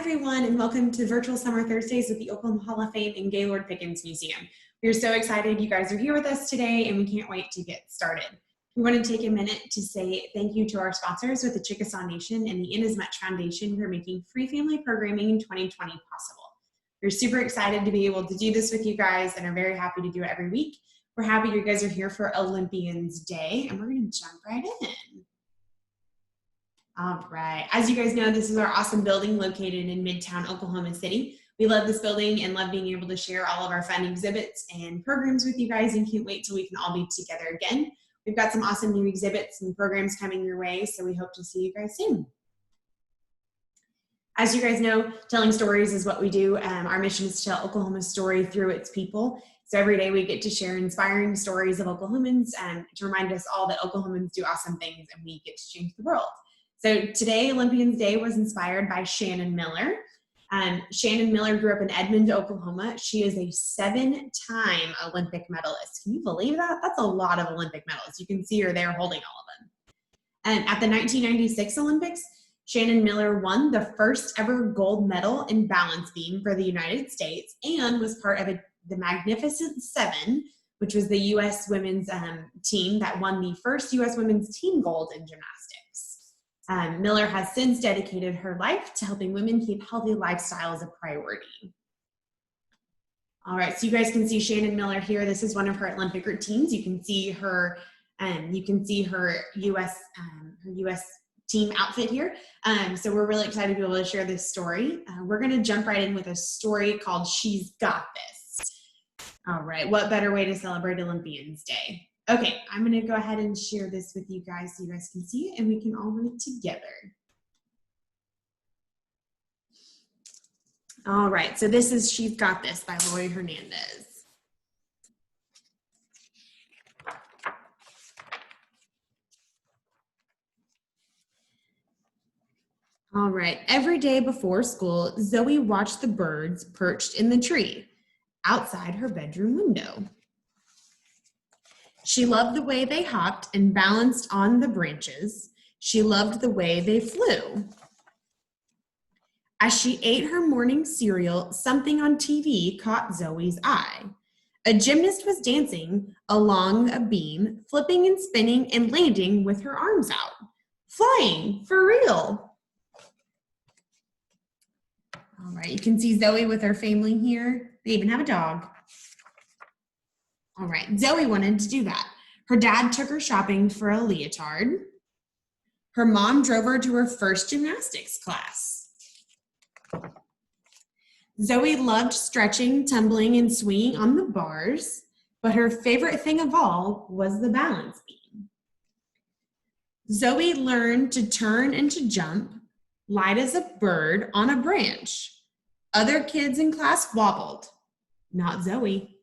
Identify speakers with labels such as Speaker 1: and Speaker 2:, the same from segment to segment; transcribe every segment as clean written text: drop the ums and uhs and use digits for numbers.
Speaker 1: everyone, and welcome to Virtual Summer Thursdays with the Oklahoma Hall of Fame and Gaylord Pickens Museum. We're so excited you guys are here with us today, and we can't wait to get started. We want to take a minute to say thank you to our sponsors with the Chickasaw Nation and the Inasmuch Foundation for making free family programming in 2020 possible. We're super excited to be able to do this with you guys and are very happy to do it every week. We're happy you guys are here for Olympians Day, and we're going to jump right in. All right, as you guys know, this is our awesome building located in Midtown Oklahoma City. We love this building and love being able to share all of our fun exhibits and programs with you guys, and can't wait till we can all be together again. We've got some awesome new exhibits and programs coming your way, so we hope to see you guys soon. As you guys know, telling stories is what we do. Our mission is to tell Oklahoma's story through its people. So every day we get to share inspiring stories of Oklahomans to remind us all that Oklahomans do awesome things and we get to change the world. So today, Olympians Day was inspired by Shannon Miller. Shannon Miller grew up in Edmond, Oklahoma. She is a 7-time Olympic medalist. Can you believe that? That's a lot of Olympic medals. You can see her there holding all of them. And at the 1996 Olympics, Shannon Miller won the first ever gold medal in balance beam for the United States and was part of the Magnificent Seven, which was the U.S. women's team that won the first U.S. women's team gold in gymnastics. Miller has since dedicated her life to helping women keep healthy lifestyles a priority. All right, so you guys can see Shannon Miller here. This is one of her Olympic routines. You can see her U.S. team outfit here. So we're really excited to be able to share this story. We're going to jump right in with a story called "She's Got This." All right, what better way to celebrate Olympians Day? Okay, I'm going to go ahead and share this with you guys so you guys can see it and we can all read together. All right, so this is "She's Got This" by Laurie Hernandez. All right, every day before school, Zoe watched the birds perched in the tree outside her bedroom window. She loved the way they hopped and balanced on the branches. She loved the way they flew. As she ate her morning cereal, something on TV caught Zoe's eye. A gymnast was dancing along a beam, flipping and spinning and landing with her arms out. Flying, for real. All right, you can see Zoe with her family here. They even have a dog. All right, Zoe wanted to do that. Her dad took her shopping for a leotard. Her mom drove her to her first gymnastics class. Zoe loved stretching, tumbling, and swinging on the bars, but her favorite thing of all was the balance beam. Zoe learned to turn and to jump, light as a bird on a branch. Other kids in class wobbled, not Zoe.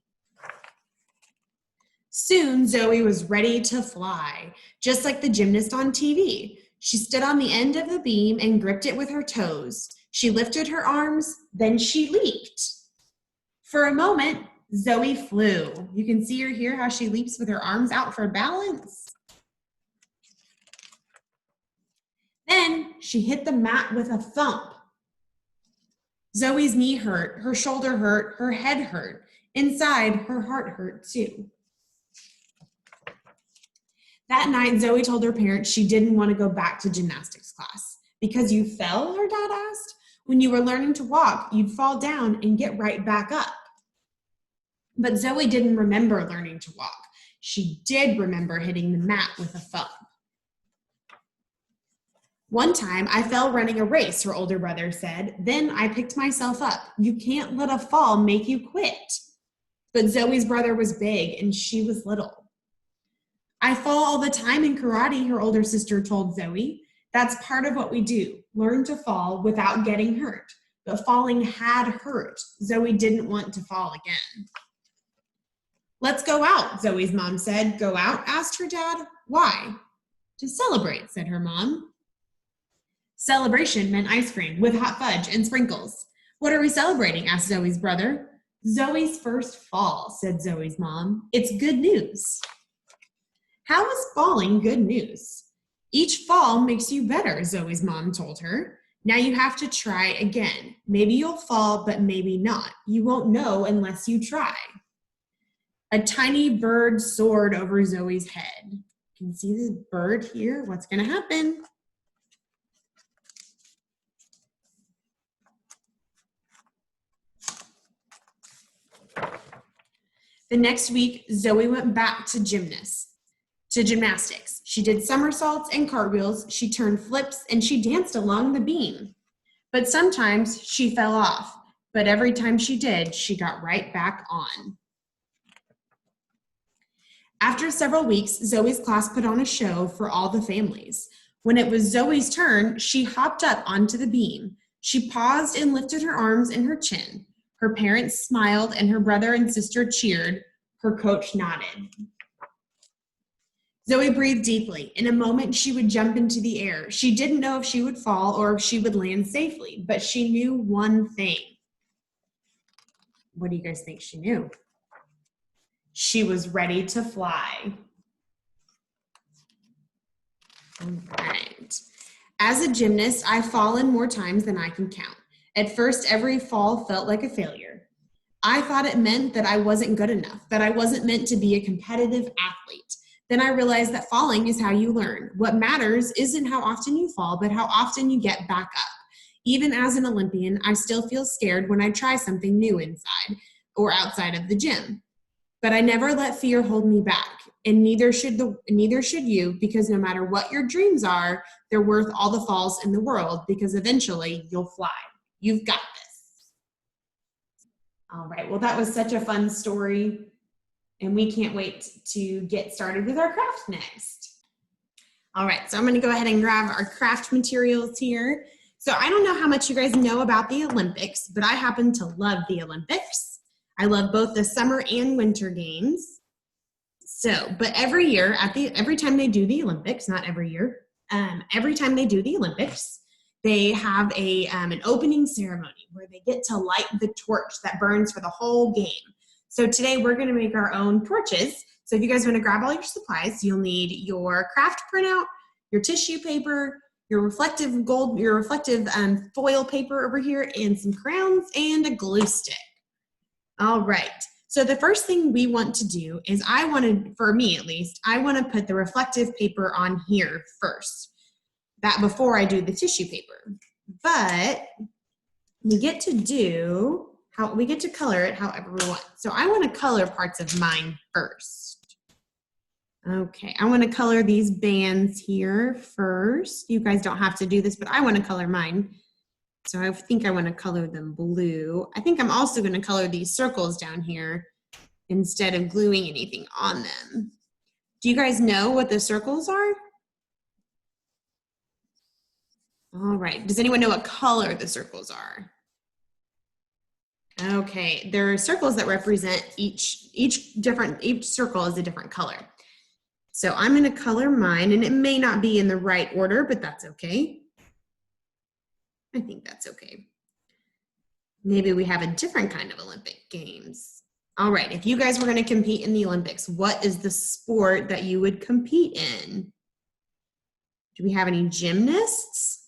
Speaker 1: Soon, Zoe was ready to fly, just like the gymnast on TV. She stood on the end of the beam and gripped it with her toes. She lifted her arms, then she leaped. For a moment, Zoe flew. You can see her here, how she leaps with her arms out for balance. Then she hit the mat with a thump. Zoe's knee hurt, her shoulder hurt, her head hurt. Inside, her heart hurt too. That night, Zoe told her parents she didn't want to go back to gymnastics class. Because you fell, her dad asked? When you were learning to walk, you'd fall down and get right back up. But Zoe didn't remember learning to walk. She did remember hitting the mat with a thump. One time, I fell running a race, her older brother said. Then I picked myself up. You can't let a fall make you quit. But Zoe's brother was big and she was little. I fall all the time in karate, her older sister told Zoe. That's part of what we do, learn to fall without getting hurt. But falling had hurt. Zoe didn't want to fall again. Let's go out, Zoe's mom said. Go out? Asked her dad. Why? To celebrate, said her mom. Celebration meant ice cream with hot fudge and sprinkles. What are we celebrating? Asked Zoe's brother. Zoe's first fall, said Zoe's mom. It's good news. How is falling good news? Each fall makes you better, Zoe's mom told her. Now you have to try again. Maybe you'll fall, but maybe not. You won't know unless you try. A tiny bird soared over Zoe's head. You can see the bird here. What's going to happen? The next week, Zoe went back to gymnastics. She did somersaults and cartwheels. She turned flips and she danced along the beam. But sometimes she fell off. But every time she did, she got right back on. After several weeks, Zoe's class put on a show for all the families. When it was Zoe's turn, she hopped up onto the beam. She paused and lifted her arms and her chin. Her parents smiled and her brother and sister cheered. Her coach nodded. Zoe breathed deeply. In a moment, she would jump into the air. She didn't know if she would fall or if she would land safely, but she knew one thing. What do you guys think she knew? She was ready to fly. All right. As a gymnast, I've fallen more times than I can count. At first, every fall felt like a failure. I thought it meant that I wasn't good enough, that I wasn't meant to be a competitive athlete. Then I realized that falling is how you learn. What matters isn't how often you fall, but how often you get back up. Even as an Olympian, I still feel scared when I try something new inside or outside of the gym. But I never let fear hold me back, and neither should you, because no matter what your dreams are, they're worth all the falls in the world, because eventually you'll fly. You've got this. All right, well, that was such a fun story, and we can't wait to get started with our craft next. All right, so I'm gonna go ahead and grab our craft materials here. So I don't know how much you guys know about the Olympics, but I happen to love the Olympics. I love both the summer and winter games. So, but every year, every time they do the Olympics, not every year, every time they do the Olympics, they have an opening ceremony where they get to light the torch that burns for the whole game. So today we're going to make our own torches. So if you guys want to grab all your supplies, you'll need your craft printout, your tissue paper, your reflective foil paper over here, and some crayons and a glue stick. All right. So the first thing we want to do is for me at least, I want to put the reflective paper on here first. That before I do the tissue paper. But we get to color it however we want. So I want to color parts of mine first. Okay, I want to color these bands here first. You guys don't have to do this, but I want to color mine. So I think I want to color them blue. I think I'm also going to color these circles down here instead of gluing anything on them. Do you guys know what the circles are? All right. Does anyone know what color the circles are? Okay. There are circles that represent each circle is a different color. So I'm going to color mine, and it may not be in the right order, but that's okay. I think that's okay. Maybe we have a different kind of Olympic games. All right. If you guys were going to compete in the Olympics, what is the sport that you would compete in? Do we have any gymnasts?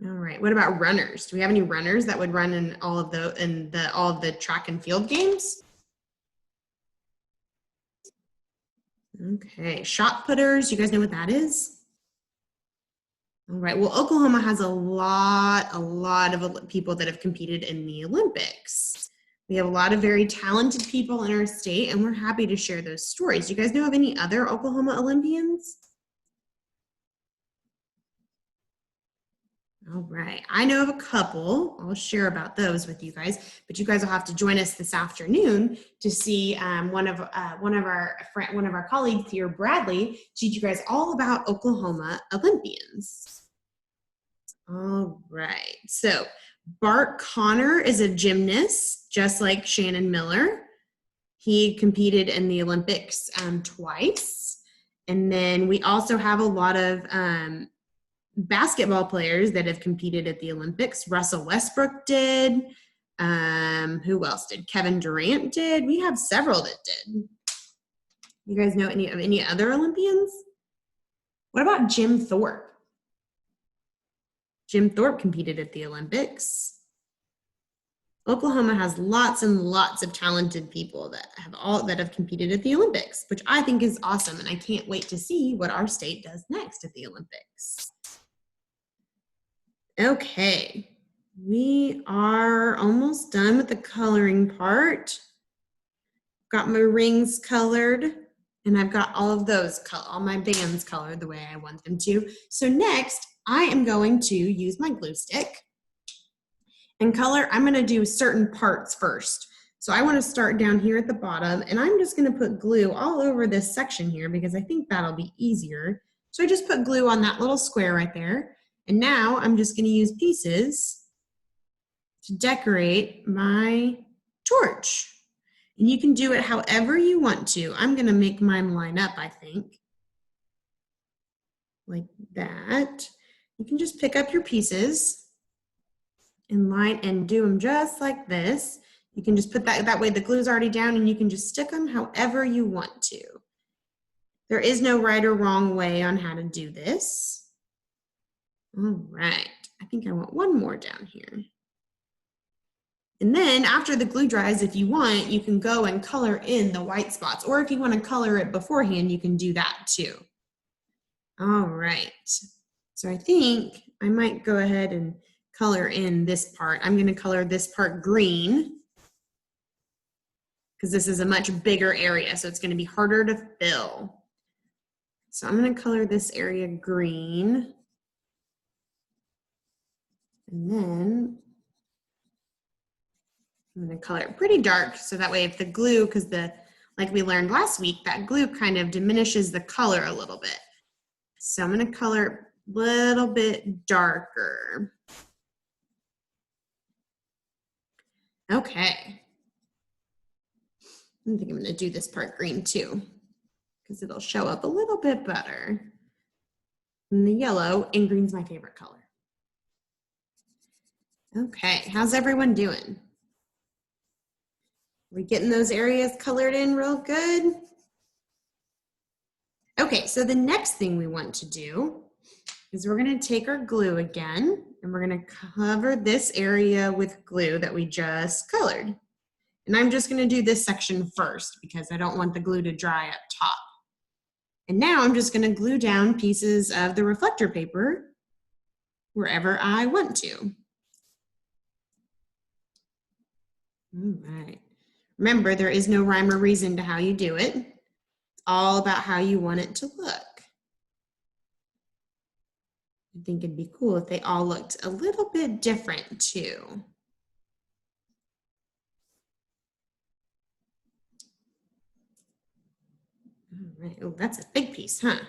Speaker 1: All right. What about runners? Do we have any runners that would run in all of the track and field games? Okay. Shot putters. You guys know what that is? All right. Well, Oklahoma has a lot of people that have competed in the Olympics. We have a lot of very talented people in our state, and we're happy to share those stories. Do you guys know of any other Oklahoma Olympians? All right. I know of a couple. I'll share about those with you guys, but you guys will have to join us this afternoon to see one of our colleagues here, Bradley, teach you guys all about Oklahoma Olympians. All right. So Bart Connor is a gymnast, just like Shannon Miller. He competed in the Olympics twice. And then we also have a lot of basketball players that have competed at the Olympics. Russell Westbrook did. Who else did? Kevin Durant did. We have several that did. You guys know any other Olympians? What about Jim Thorpe? Jim Thorpe competed at the Olympics. Oklahoma has lots and lots of talented people that have competed at the Olympics, which I think is awesome, and I can't wait to see what our state does next at the Olympics. Okay, we are almost done with the coloring part. Got my rings colored, and I've got all of those, all my bands colored the way I want them to. So next, I am going to use my glue stick and color. I'm going to do certain parts first. So I want to start down here at the bottom, and I'm just going to put glue all over this section here because I think that'll be easier. So I just put glue on that little square right there. And now I'm just going to use pieces to decorate my torch. And you can do it however you want to. I'm going to make mine line up, I think, like that. You can just pick up your pieces and line and do them just like this. You can just put that way the glue's already down, and you can just stick them however you want to. There is no right or wrong way on how to do this. All right, I think I want one more down here. And then after the glue dries, if you want, you can go and color in the white spots, or if you want to color it beforehand, you can do that too. All right, so I think I might go ahead and color in this part. I'm going to color this part green because this is a much bigger area, so it's going to be harder to fill. So I'm going to color this area green. And then I'm going to color it pretty dark, so that way if the glue, because like we learned last week, that glue kind of diminishes the color a little bit. So I'm going to color it a little bit darker. Okay. I think I'm going to do this part green too, because it'll show up a little bit better. And the yellow, and green's my favorite color. Okay, how's everyone doing? We getting those areas colored in real good? Okay, so the next thing we want to do is we're going to take our glue again, and we're going to cover this area with glue that we just colored. And I'm just going to do this section first because I don't want the glue to dry up top. And now I'm just going to glue down pieces of the reflector paper wherever I want to. All right. Remember, there is no rhyme or reason to how you do it. It's all about how you want it to look. I think it'd be cool if they all looked a little bit different too. All right. Oh, that's a big piece, huh?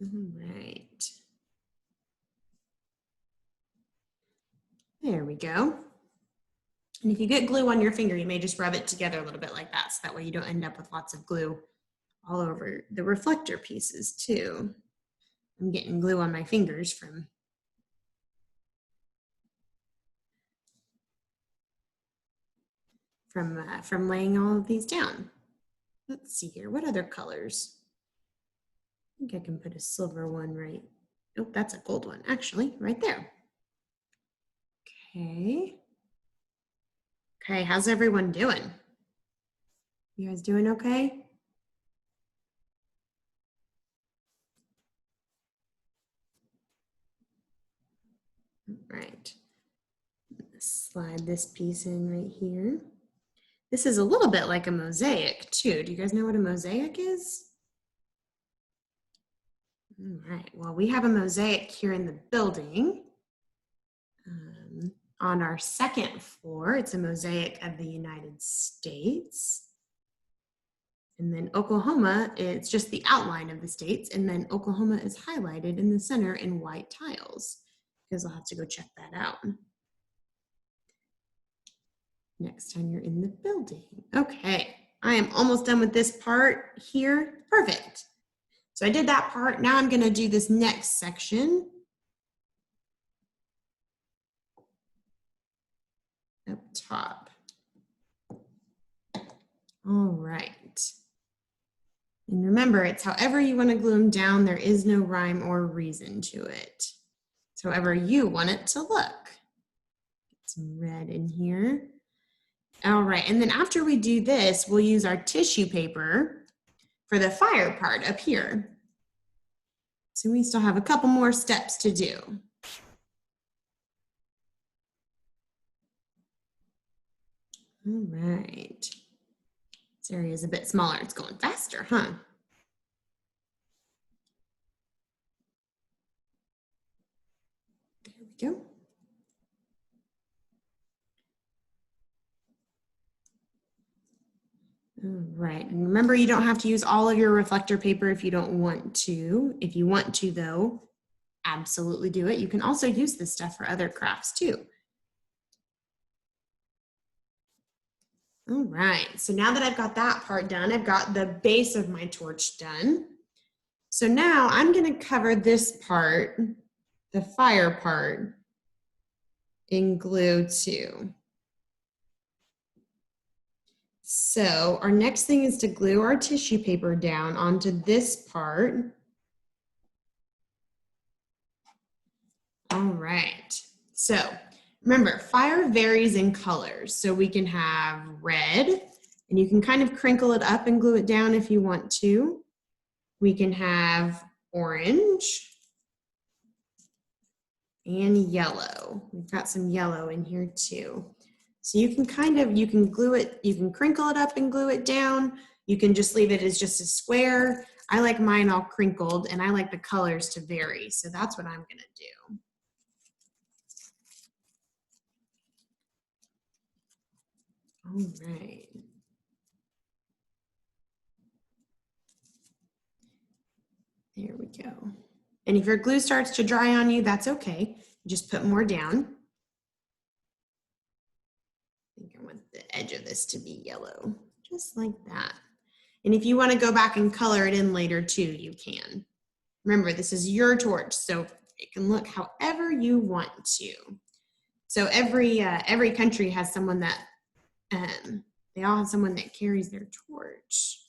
Speaker 1: All right. There we go. And if you get glue on your finger, you may just rub it together a little bit like that, so that way you don't end up with lots of glue all over the reflector pieces too. I'm getting glue on my fingers from laying all of these down. Let's see here, what other colors? I think I can put a silver one right. Oh, that's a gold one, actually, right there. Okay. Okay, how's everyone doing? You guys doing okay? All right. Slide this piece in right here. This is a little bit like a mosaic too. Do you guys know what a mosaic is? All right, well, we have a mosaic here in the building. On our second floor, it's a mosaic of the United States. And then Oklahoma, it's just the outline of the states. And then Oklahoma is highlighted in the center in white tiles. You guys will have to go check that out next time you're in the building. Okay, I am almost done with this part here. Perfect. So I did that part. Now I'm going to do this next section. Up top. All right. And remember, it's however you want to glue them down. There is no rhyme or reason to it. It's however you want it to look. Get some red in here. All right, and then after we do this, we'll use our tissue paper for the fire part up here. So we still have a couple more steps to do. All right. This area is a bit smaller. It's going faster, huh? There we go. All right, and remember, you don't have to use all of your reflector paper if you don't want to. If you want to, though, absolutely do it. You can also use this stuff for other crafts, too. All right, so now that I've got that part done, I've got the base of my torch done. So now I'm going to cover this part, the fire part, in glue, too. So our next thing is to glue our tissue paper down onto this part. All right, so remember, fire varies in colors. So we can have red, and you can kind of crinkle it up and glue it down if you want to. We can have orange and yellow. We've got some yellow in here too. So you can glue it, you can crinkle it up and glue it down. You can just leave it as just a square. I like mine all crinkled, and I like the colors to vary. So that's what I'm gonna do. All right. There we go. And if your glue starts to dry on you, that's okay. Just put more down. I think I want the edge of this to be yellow, just like that. And if you want to go back and color it in later too, you can. Remember, this is your torch, so it can look however you want to. So every country has someone that, they all have someone that carries their torch.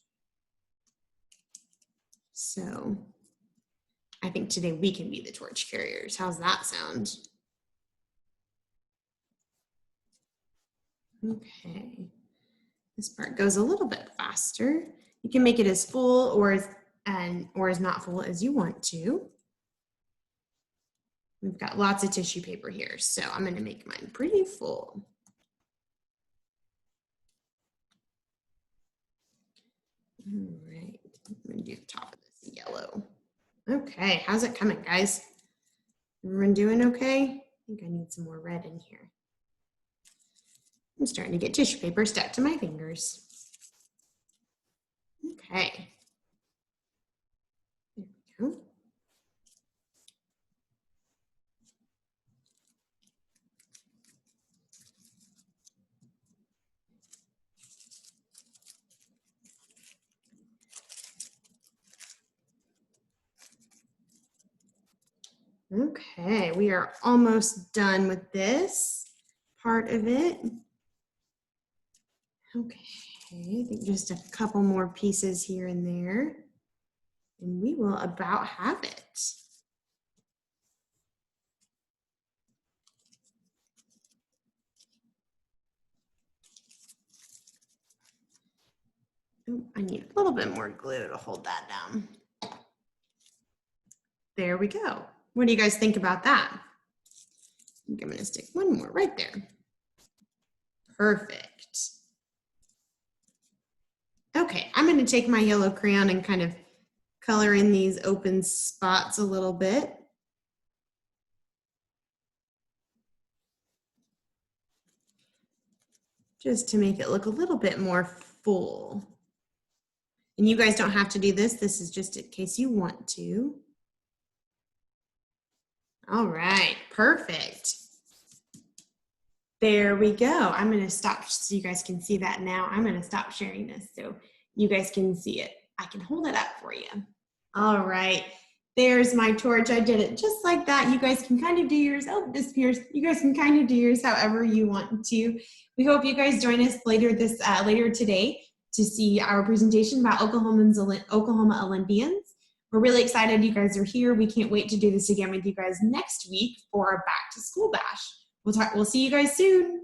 Speaker 1: So I think today we can be the torch carriers. How's that sound? Okay, this part goes a little bit faster. You can make it as full or as not full as you want to. We've got lots of tissue paper here, so I'm going to make mine pretty full. All right, I'm going to do the top of this yellow. Okay, how's it coming, guys? Everyone doing okay? I think I need some more red in here. I'm starting to get tissue paper stuck to my fingers. Okay. There we go. Okay, we are almost done with this part of it. Okay, I think just a couple more pieces here and there, and we will about have it. Oh, I need a little bit more glue to hold that down. There we go. What do you guys think about that? I think I'm gonna stick one more right there. Perfect. Okay, I'm gonna take my yellow crayon and kind of color in these open spots a little bit. Just to make it look a little bit more full. And you guys don't have to do this. This is just in case you want to. All right, perfect. There we go. I'm gonna stop so you guys can see that now. I'm gonna stop sharing this so you guys can see it. I can hold it up for you. All right, there's my torch. I did it just like that. You guys can kind of do yours. Oh, it disappears. You guys can kind of do yours however you want to. We hope you guys join us later today to see our presentation about Oklahoma Olympians. We're really excited you guys are here. We can't wait to do this again with you guys next week for our back to school bash. We'll see you guys soon.